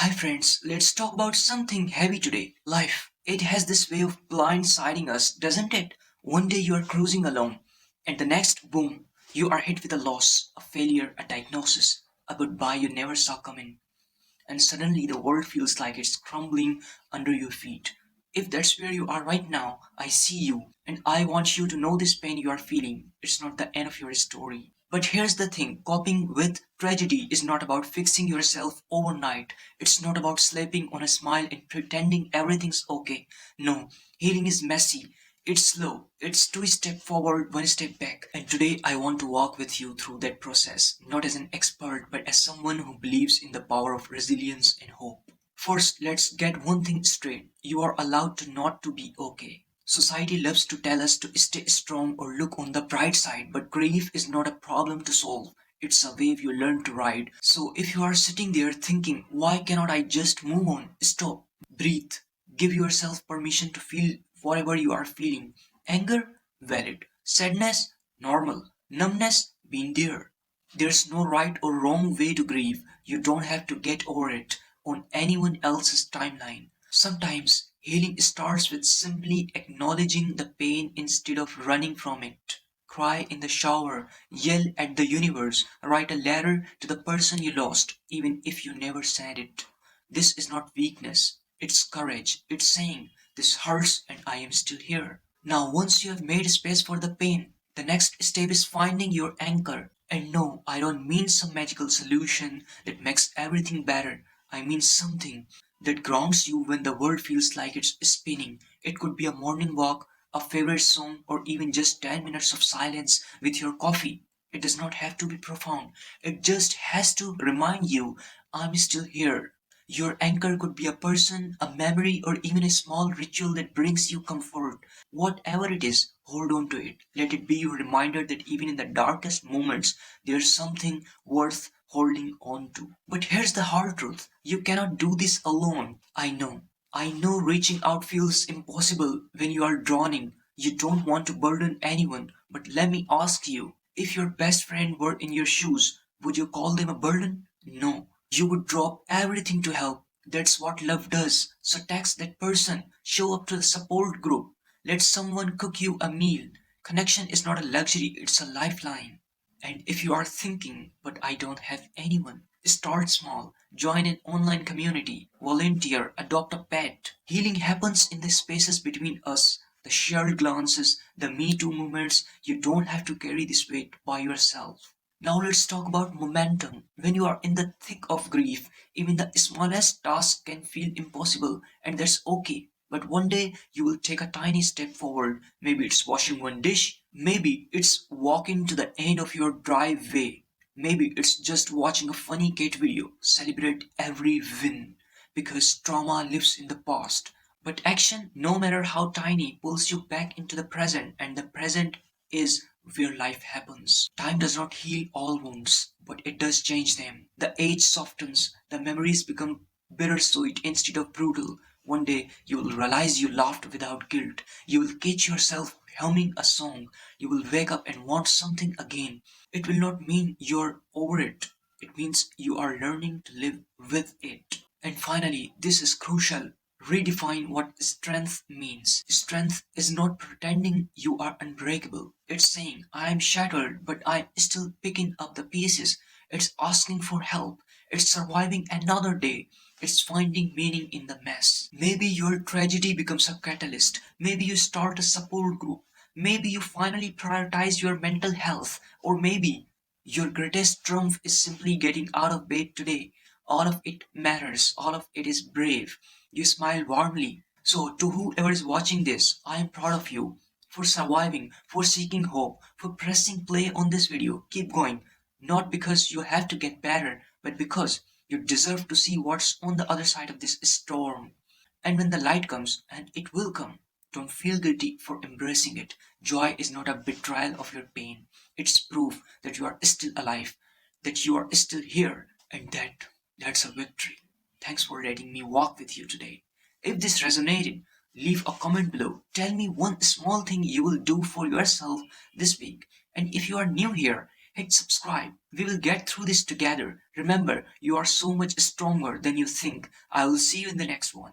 Hi friends, let's talk about something heavy today. Life. It has this way of blindsiding us, doesn't it? One day you are cruising along, and the next, boom, you are hit with a loss, a failure, a diagnosis, a goodbye you never saw coming. And suddenly the world feels like it's crumbling under your feet. If that's where you are right now, I see you, and I want you to know this pain you are feeling. It's not the end of your story. But here's the thing, coping with tragedy is not about fixing yourself overnight. It's not about slapping on a smile and pretending everything's okay. No, healing is messy. It's slow. It's two steps forward, one step back. And today I want to walk with you through that process, not as an expert, but as someone who believes in the power of resilience and hope. First, let's get one thing straight. You are allowed to not to be okay. Society loves to tell us to stay strong or look on the bright side, but grief is not a problem to solve. It's a wave you learn to ride. So if you are sitting there thinking, why cannot I just move on? Stop. Breathe. Give yourself permission to feel whatever you are feeling. Anger? Valid. Sadness? Normal. Numbness? Been there. There's no right or wrong way to grieve. You don't have to get over it on anyone else's timeline. Sometimes healing starts with simply acknowledging the pain instead of running from it. Cry in the shower, yell at the universe, write a letter to the person you lost, even if you never said it. This is not weakness, it's courage. It's saying, this hurts and I am still here. Now, once you have made space for the pain, the next step is finding your anchor. And no, I don't mean some magical solution that makes everything better. I mean something that grounds you when the world feels like it's spinning. It could be a morning walk, a favorite song, or even just 10 minutes of silence with your coffee. It does not have to be profound. It just has to remind you, I'm still here. Your anchor could be a person, a memory, or even a small ritual that brings you comfort. Whatever it is, hold on to it. Let it be your reminder that even in the darkest moments, there's something worth holding on to. But here's the hard truth, you cannot do this alone. I know. I know reaching out feels impossible when you are drowning. You don't want to burden anyone. But let me ask you, if your best friend were in your shoes, would you call them a burden? No. You would drop everything to help. That's what love does. So text that person, show up to the support group, let someone cook you a meal. Connection is not a luxury, it's a lifeline. And if you are thinking, but I don't have anyone, start small. Join an online community, volunteer, adopt a pet. Healing happens in the spaces between us, the shared glances, the Me Too moments. You don't have to carry this weight by yourself. Now let's talk about momentum. When you are in the thick of grief, even the smallest task can feel impossible, and that's okay. But one day you will take a tiny step forward. Maybe it's washing one dish, maybe it's walking to the end of your driveway, maybe it's just watching a funny cat video. Celebrate every win because trauma lives in the past. But action, no matter how tiny, pulls you back into the present, and the present is where life happens. Time does not heal all wounds, but it does change them. The age softens, the memories become bittersweet instead of brutal. One day you will realize you laughed without guilt. You will catch yourself humming a song. You will wake up and want something again. It will not mean you're over it. It means you are learning to live with it. And finally, this is crucial. Redefine what strength means. Strength is not pretending you are unbreakable. It's saying, I am shattered, but I'm still picking up the pieces. It's asking for help. It's surviving another day. It's finding meaning in the mess. Maybe your tragedy becomes a catalyst. Maybe you start a support group. Maybe you finally prioritize your mental health. Or maybe your greatest triumph is simply getting out of bed today. All of it matters. All of it is brave. You smile warmly. So, to whoever is watching this, I am proud of you for surviving, for seeking hope, for pressing play on this video. Keep going. Not because you have to get better, but because you deserve to see what's on the other side of this storm. And when the light comes, and it will come, don't feel guilty for embracing it. Joy is not a betrayal of your pain. It's proof that you are still alive, that you are still here, and that's a victory. Thanks for letting me walk with you today. If this resonated, leave a comment below. Tell me one small thing you will do for yourself this week. And if you are new here, hit subscribe. We will get through this together. Remember, you are so much stronger than you think. I will see you in the next one.